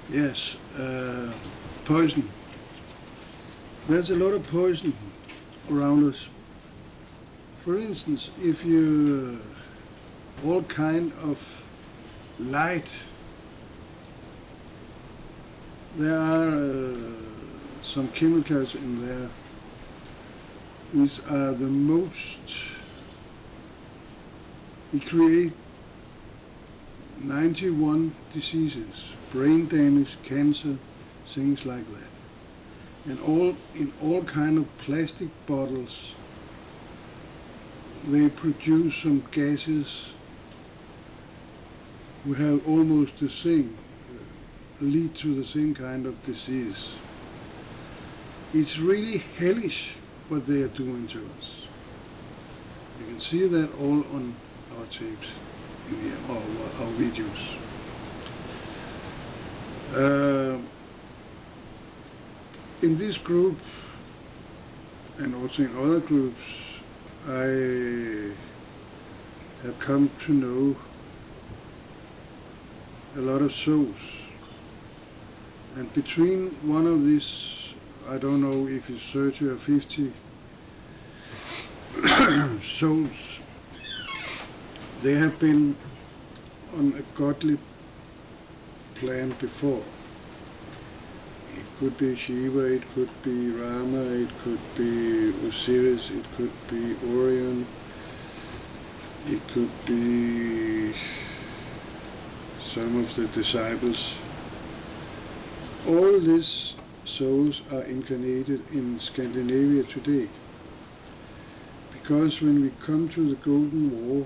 Yes, poison. There's a lot of poison around us. For instance, if you all kind of light, there are some chemicals in there. These are the most. We create 91 diseases, brain damage, cancer, things like that. And in all kind of plastic bottles, they produce some gases who have almost the same, lead to the same kind of disease. It's really hellish what they are doing to us. You can see that all on our tapes, our videos. In this group, and also in other groups, I have come to know a lot of souls. And between one of these, I don't know if it's 30 or 50 souls, they have been on a godly plan before. It could be Shiva, it could be Rama, it could be Osiris, it could be Orion, it could be some of the disciples. All these souls are incarnated in Scandinavia today. Because when we come to the Golden War,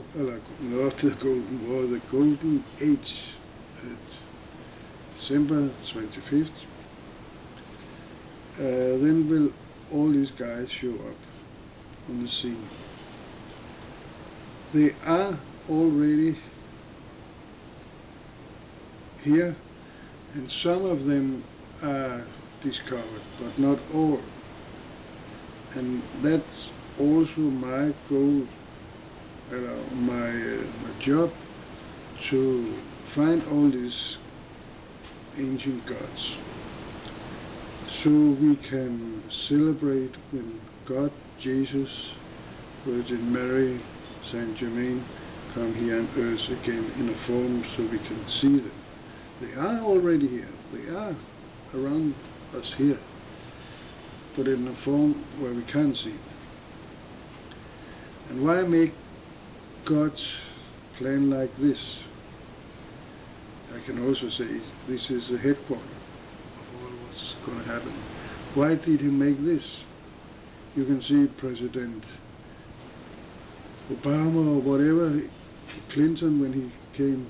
not the Golden War, the Golden Age, at December 25th, then will all these guys show up on the scene. They are already here, and some of them are discovered, but not all. And that's also my goal, my job, to find all these ancient gods, so we can celebrate when God, Jesus, Virgin Mary, Saint Germain come here on earth again in a form so we can see them. They are already here, they are around us here, but in a form where we can't see them. And why make God's plan like this? I can also say this is the headquarters of all what's going to happen. Why did he make this? You can see President Obama or whatever, Clinton, when he came,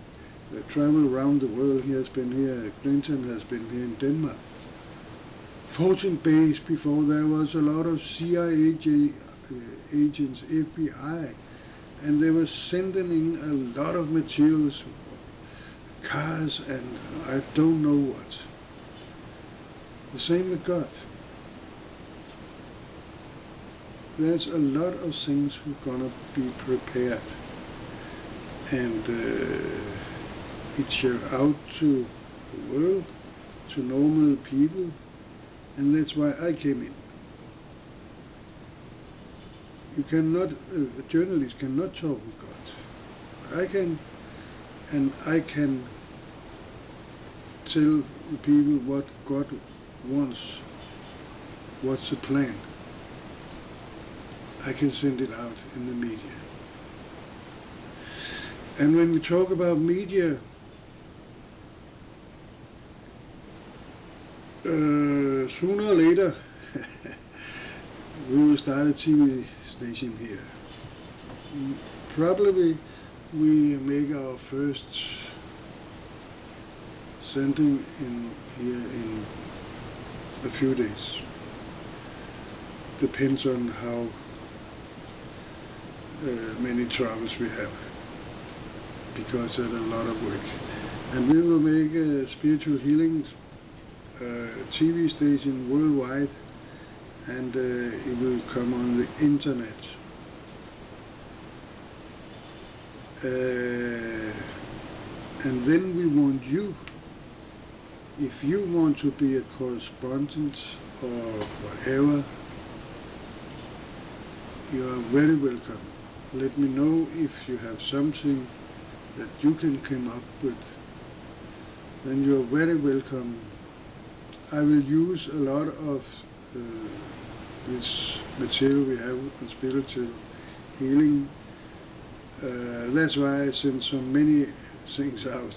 traveled around the world. He has been here, Clinton has been here in Denmark. 14 days before, there was a lot of CIA agents, FBI, and they were sending in a lot of materials, cars, and I don't know what. The same with God. There's a lot of things who are gonna be prepared, and it shall out to the world, to normal people, and that's why I came in. You cannot, a journalist cannot talk with God. I can, and I can tell the people what God wants, what's the plan. I can send it out in the media. And when we talk about media, sooner or later we will start a TV station here. Probably we make our first sending in here in a few days. Depends on how many travels we have, because there's a lot of work. And we will make a spiritual healings TV station worldwide, and it will come on the internet. And then we want you if you want to be a correspondent or whatever, you are very welcome. Let me know if you have something that you can come up with. Then you are very welcome. I will use a lot of this material we have on spiritual healing. That's why I send so many things out.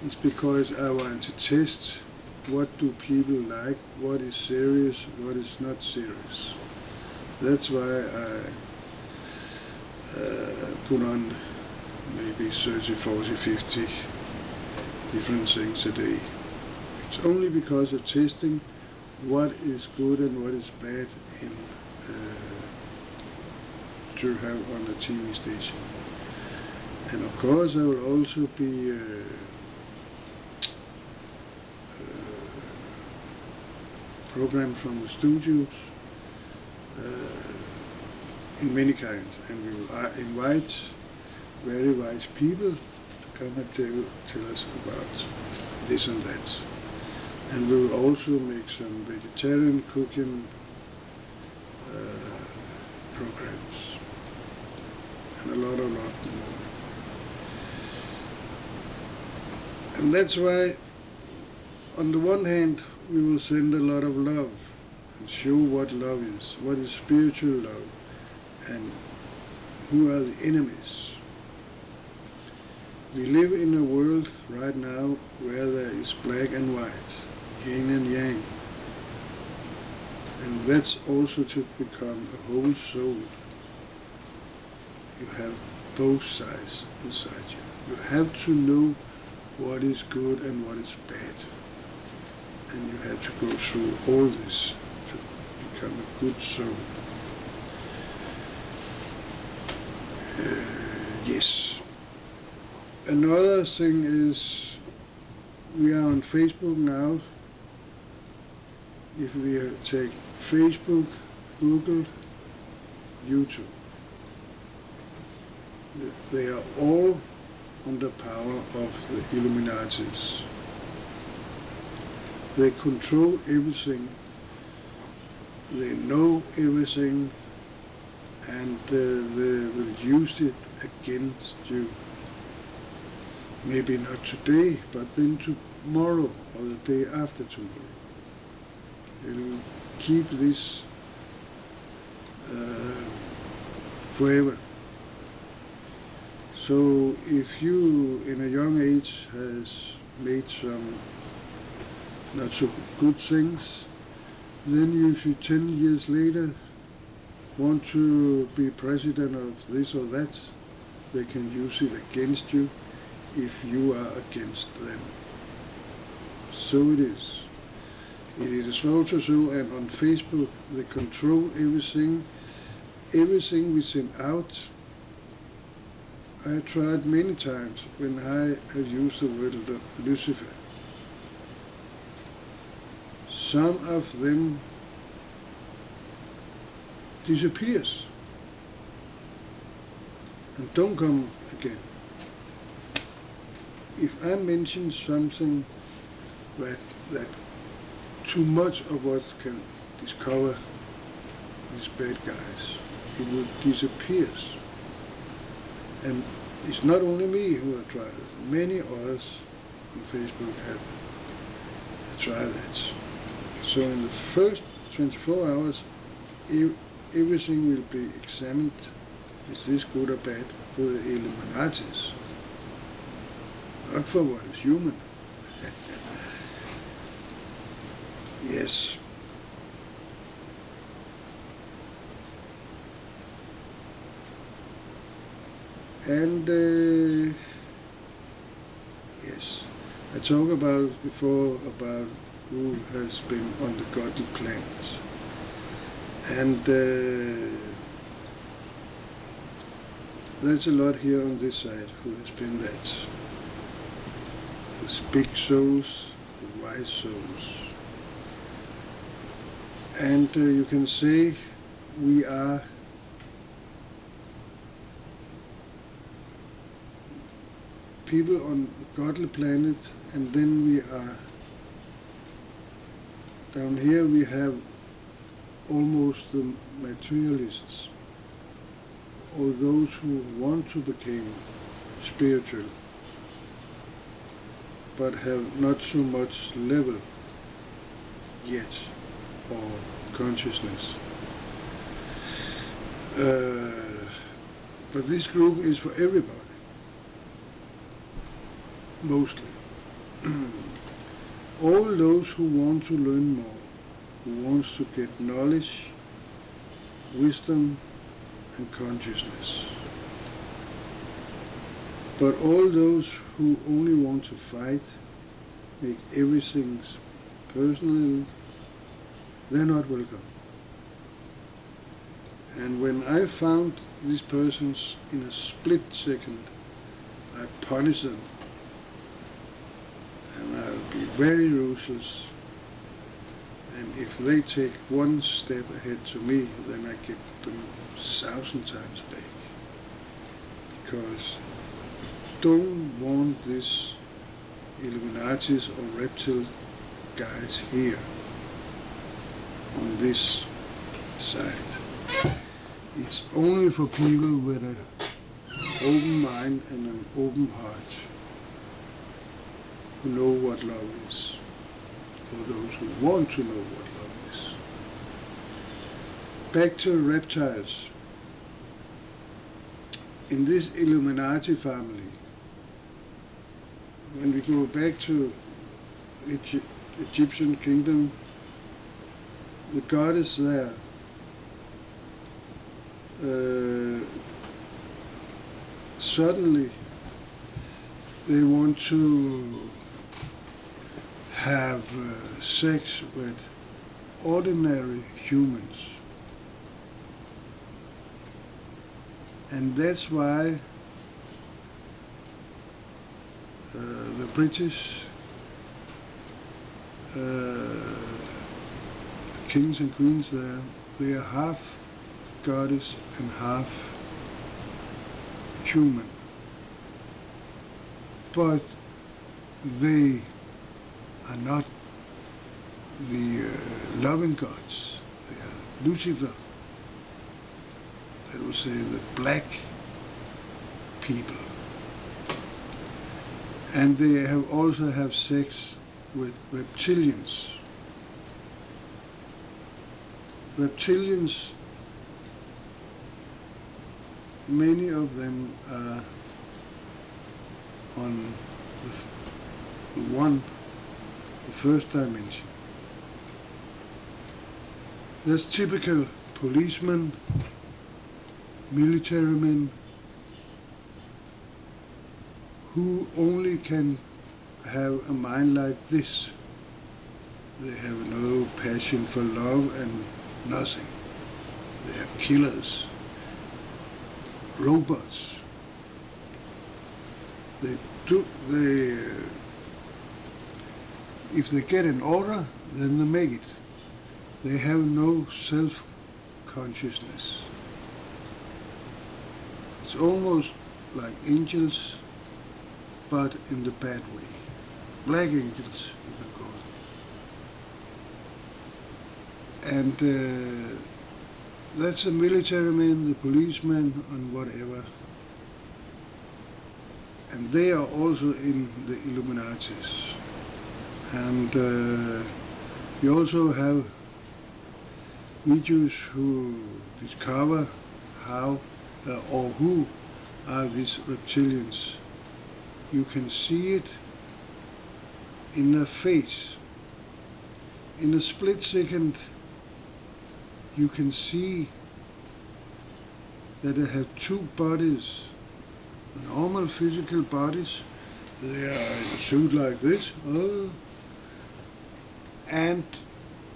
It's because I want to test what do people like, what is serious, what is not serious. That's why I put on maybe 30, 40, 50 different things a day. It's only because of testing what is good and what is bad in to have on a TV station. And of course I will also be programmed from the studios in many kinds, and we will invite very wise people to come and tell us about this and that. And we will also make some vegetarian cooking programs and a lot more. And that's why, on the one hand, we will send a lot of love and show what love is, what is spiritual love, and who are the enemies. We live in a world right now where there is black and white, yin and yang, and that's also to become a whole soul. You have both sides inside you. You have to know what is good and what is bad, and you have to go through all this to become a good soul. Yes. Another thing is, we are on Facebook now. If we take Facebook, Google, YouTube, they are all under power of the Illuminatis. They control everything, they know everything, and they will use it against you. Maybe not today, but then tomorrow or the day after tomorrow. They will keep this forever. So if you in a young age has made some not so good things, then if you 10 years later want to be president of this or that, they can use it against you if you are against them. So it is. It is also so, and on Facebook they control everything. Everything we send out. I tried many times when I have used the word Lucifer. Some of them disappears and don't come again. If I mention something that too much of what can discover these bad guys, it will disappear. And it's not only me who have tried it. Many others on Facebook have tried that. So in the first 24 hours, everything will be examined. Is this good or bad for the Illuminatis? Not for what is human. Yes. And yes, I talked about before about who has been on the godly planets, and there's a lot here on this side who has been that. These big souls, the wise souls, and you can say we are people on godly planet, and then we are Down here we have almost the materialists, or those who want to become spiritual but have not so much level yet, or consciousness. But this group is for everybody, mostly. All those who want to learn more, who wants to get knowledge, wisdom and consciousness. But all those who only want to fight, make everything personal, they're not welcome. And when I found these persons, in a split second, I punish them. And I'll be very ruthless. And if they take one step ahead to me, then I get them 1,000 times back. Because don't want these Illuminatis or reptile guys here on this side. It's only for people with an open mind and an open heart, who know what love is, or those who want to know what love is. Back to reptiles. In this Illuminati family, when we go back to Egyptian kingdom, the goddess there suddenly they want to have sex with ordinary humans. And that's why the British kings and queens there, they are half goddess and half human. But they are not the loving gods. They are Lucifer. That would say the black people. And they have also have sex with reptilians. Reptilians, many of them are on the first dimension. There's typical policemen, military men, who only can have a mind like this. They have no passion for love and nothing. They are killers, robots. If they get an order, then they make it. They have no self-consciousness. It's almost like angels, but in the bad way. Black angels, you can call it. And that's the military men, the policemen, and whatever. And they are also in the Illuminatis. And you also have videos who discover how or who are these reptilians. You can see it in their face. In a split second, you can see that they have two bodies, normal physical bodies. They are in a suit like this, and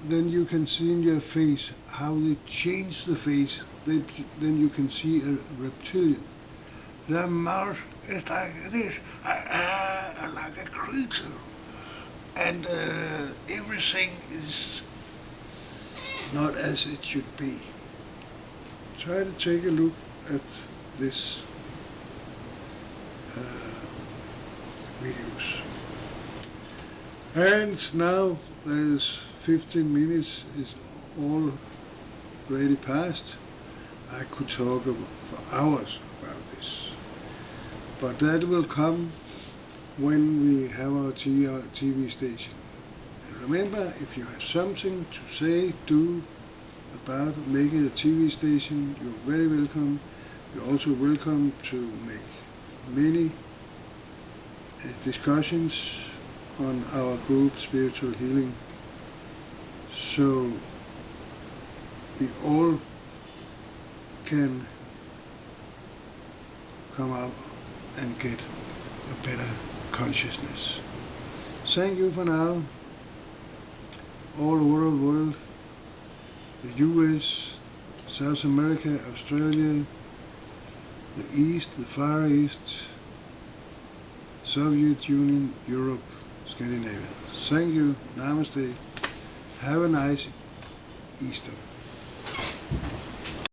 then you can see in your face how they change the face. Then you can see a reptilian. Their mouth is like this, like a creature, and everything is not as it should be. Try to take a look at this videos. And now there's 15 minutes is already past. I could talk for hours about this. But that will come when we have our TV station. And remember, if you have something to say, do about making a TV station, you're very welcome. You're also welcome to make many discussions on our group Spiritual Healing, so we all can come up and get a better consciousness. Thank you for now. All over the world, the US, South America, Australia, the East, the Far East, Soviet Union, Europe, Scandinavia. Thank you. Namaste. Have a nice Easter.